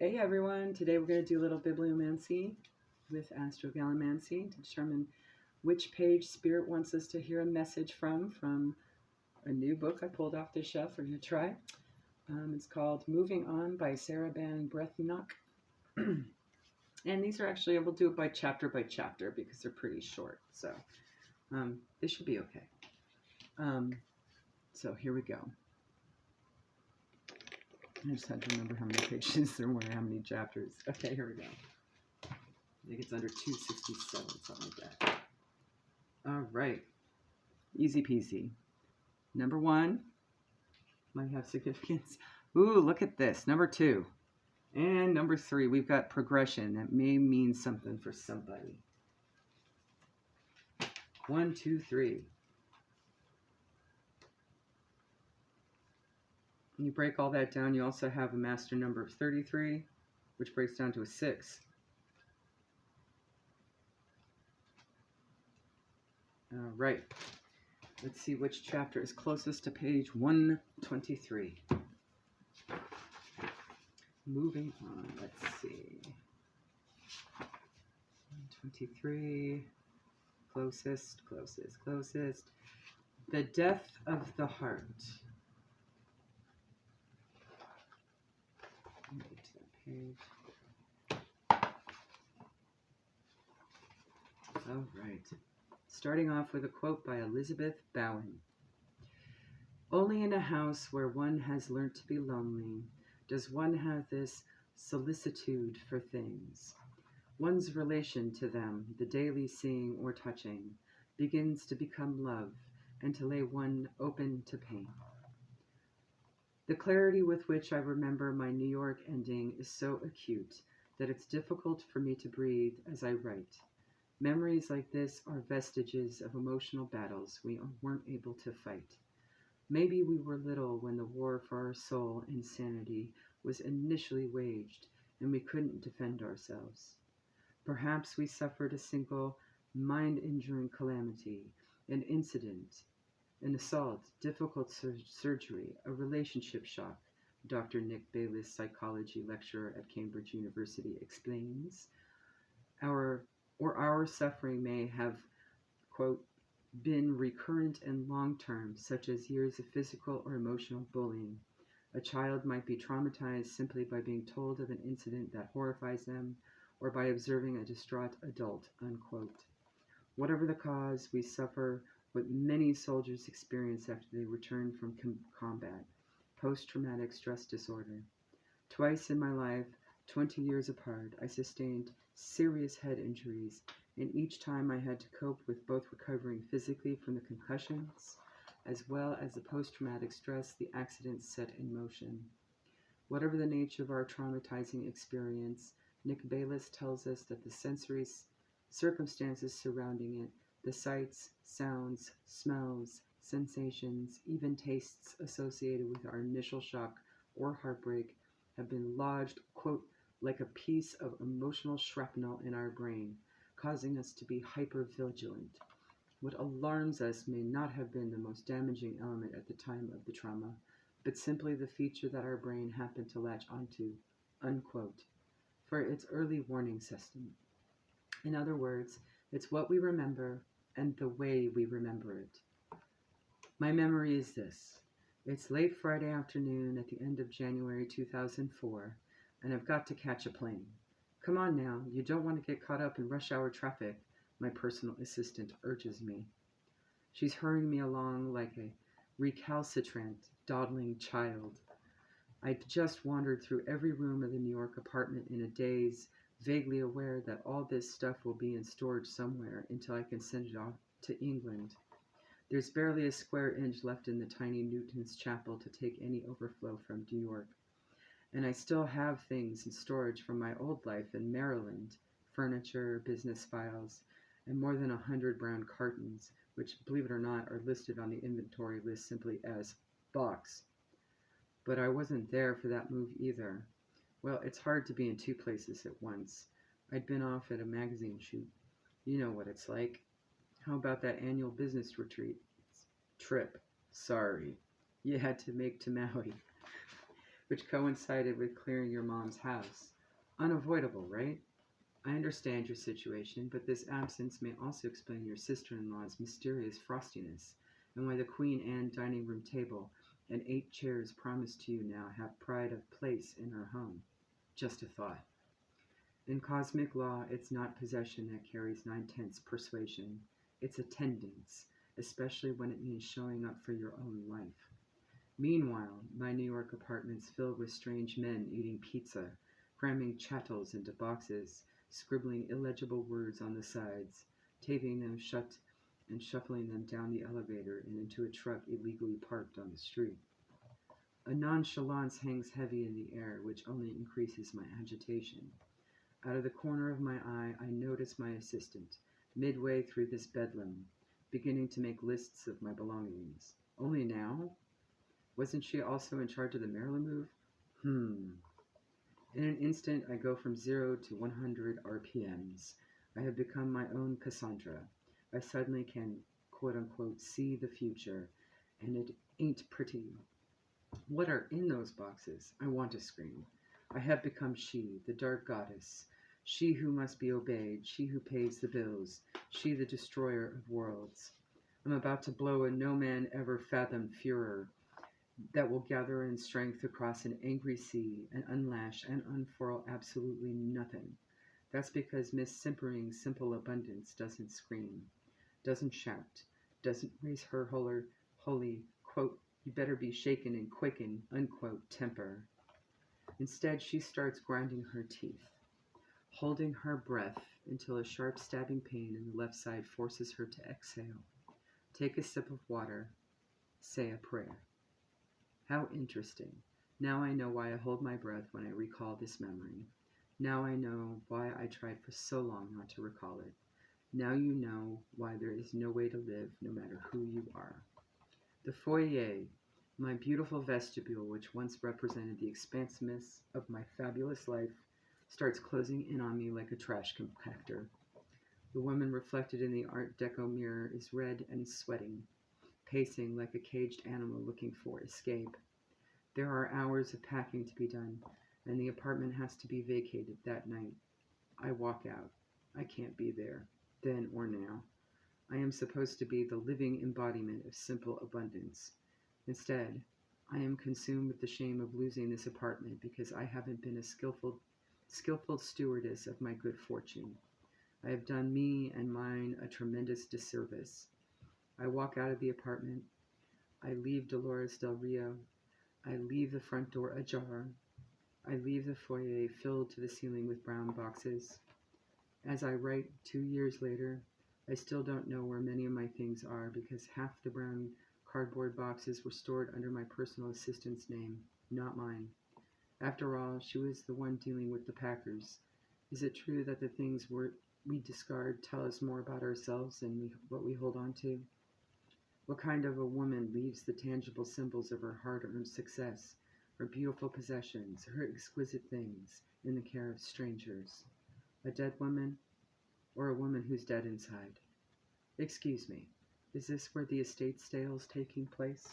Hey everyone, today we're going to do a little bibliomancy with astrogallimancy to determine which page Spirit wants us to hear a message from a new book I pulled off the shelf. We're going to try. It's called Moving On by Sarah Breathnach. And these are actually, we'll do it by chapter because they're pretty short. So this should be okay. So here we go. I just had to remember how many pages there were, how many chapters. Okay, here we go. I think it's under 267, something like that. All right. Easy peasy. Number 1 might have significance. Ooh, look at this. Number 2. And number 3, we've got progression. That may mean something for somebody. 1, 2, 3. When you break all that down, you also have a master number of 33, which breaks down to a 6. All right. Let's see which chapter is closest to page 123. Moving on, let's see. 123. Closest. The death of the heart. Get to that page. All right. Starting off with a quote by Elizabeth Bowen. Only in a house where one has learnt to be lonely does one have this solicitude for things. One's relation to them, the daily seeing or touching, begins to become love and to lay one open to pain. The clarity with which I remember my New York ending is so acute that it's difficult for me to breathe as I write. Memories like this are vestiges of emotional battles we weren't able to fight. Maybe we were little when the war for our soul and sanity was initially waged and we couldn't defend ourselves. Perhaps we suffered a single mind-injuring calamity, an incident, an assault, difficult surgery, a relationship shock, Dr. Nick Bayliss, psychology lecturer at Cambridge University, explains. Our suffering may have, quote, been recurrent and long-term, such as years of physical or emotional bullying. A child might be traumatized simply by being told of an incident that horrifies them or by observing a distraught adult, unquote. Whatever the cause, we suffer what many soldiers experience after they return from combat, post-traumatic stress disorder. Twice in my life, 20 years apart, I sustained serious head injuries, and each time I had to cope with both recovering physically from the concussions as well as the post-traumatic stress the accidents set in motion. Whatever the nature of our traumatizing experience, Nick Bayliss tells us that the sensory circumstances surrounding it, the sights, sounds, smells, sensations, even tastes associated with our initial shock or heartbreak have been lodged, quote, like a piece of emotional shrapnel in our brain, causing us to be hyper-vigilant. What alarms us may not have been the most damaging element at the time of the trauma, but simply the feature that our brain happened to latch onto, unquote, for its early warning system. In other words, it's what we remember and the way we remember it. My memory is this. It's late Friday afternoon at the end of January 2004, and I've got to catch a plane. Come on now, you don't want to get caught up in rush hour traffic, my personal assistant urges me. She's hurrying me along like a recalcitrant, dawdling child. I'd just wandered through every room of the New York apartment in a daze, vaguely aware that all this stuff will be in storage somewhere until I can send it off to England. There's barely a square inch left in the tiny Newton's Chapel to take any overflow from New York. And I still have things in storage from my old life in Maryland, furniture, business files, and more than 100 brown cartons, which, believe it or not, are listed on the inventory list simply as box. But I wasn't there for that move either. Well, it's hard to be in two places at once. I'd been off at a magazine shoot. You know what it's like. How about that annual business trip? Sorry, you had to make to Maui. which coincided with clearing your mom's house. Unavoidable, right? I understand your situation, but this absence may also explain your sister-in-law's mysterious frostiness, and why the Queen Anne dining room table and 8 chairs promised to you now have pride of place in her home. Just a thought. In cosmic law, it's not possession that carries 9/10 persuasion. It's attendance, especially when it means showing up for your own life. Meanwhile, my New York apartment's filled with strange men eating pizza, cramming chattels into boxes, scribbling illegible words on the sides, taping them shut and shuffling them down the elevator and into a truck illegally parked on the street. A nonchalance hangs heavy in the air, which only increases my agitation. Out of the corner of my eye, I notice my assistant, midway through this bedlam, beginning to make lists of my belongings. Only now? Wasn't she also in charge of the Maryland move? In an instant, I go from 0 to 100 RPMs. I have become my own Cassandra. I suddenly can, quote-unquote, see the future, and it ain't pretty. What are in those boxes? I want to scream. I have become she, the dark goddess, she who must be obeyed, she who pays the bills, she the destroyer of worlds. I'm about to blow a no-man-ever-fathomed furor that will gather in strength across an angry sea and unlash and unfurl absolutely nothing. That's because Miss Simpering Simple Abundance doesn't scream, doesn't shout, doesn't raise her holy, quote, you better be shaken and quaking, unquote, temper. Instead, she starts grinding her teeth, holding her breath until a sharp stabbing pain in the left side forces her to exhale, take a sip of water, say a prayer. How interesting. Now I know why I hold my breath when I recall this memory. Now I know why I tried for so long not to recall it. Now you know why there is no way to live no matter who you are. The foyer, my beautiful vestibule which once represented the expansiveness of my fabulous life, starts closing in on me like a trash compactor. The woman reflected in the Art Deco mirror is red and sweating, pacing like a caged animal looking for escape. There are hours of packing to be done, and the apartment has to be vacated that night. I walk out. I can't be there, then or now. I am supposed to be the living embodiment of simple abundance. Instead, I am consumed with the shame of losing this apartment because I haven't been a skillful stewardess of my good fortune. I have done me and mine a tremendous disservice. I walk out of the apartment. I leave Dolores Del Rio. I leave the front door ajar. I leave the foyer filled to the ceiling with brown boxes. As I write 2 years later, I still don't know where many of my things are because half the brown cardboard boxes were stored under my personal assistant's name, not mine. After all, she was the one dealing with the packers. Is it true that the things we discard tell us more about ourselves than what we hold on to? What kind of a woman leaves the tangible symbols of her hard-earned success, her beautiful possessions, her exquisite things, in the care of strangers? A dead woman, or a woman who's dead inside? Excuse me, is this where the estate sale is taking place?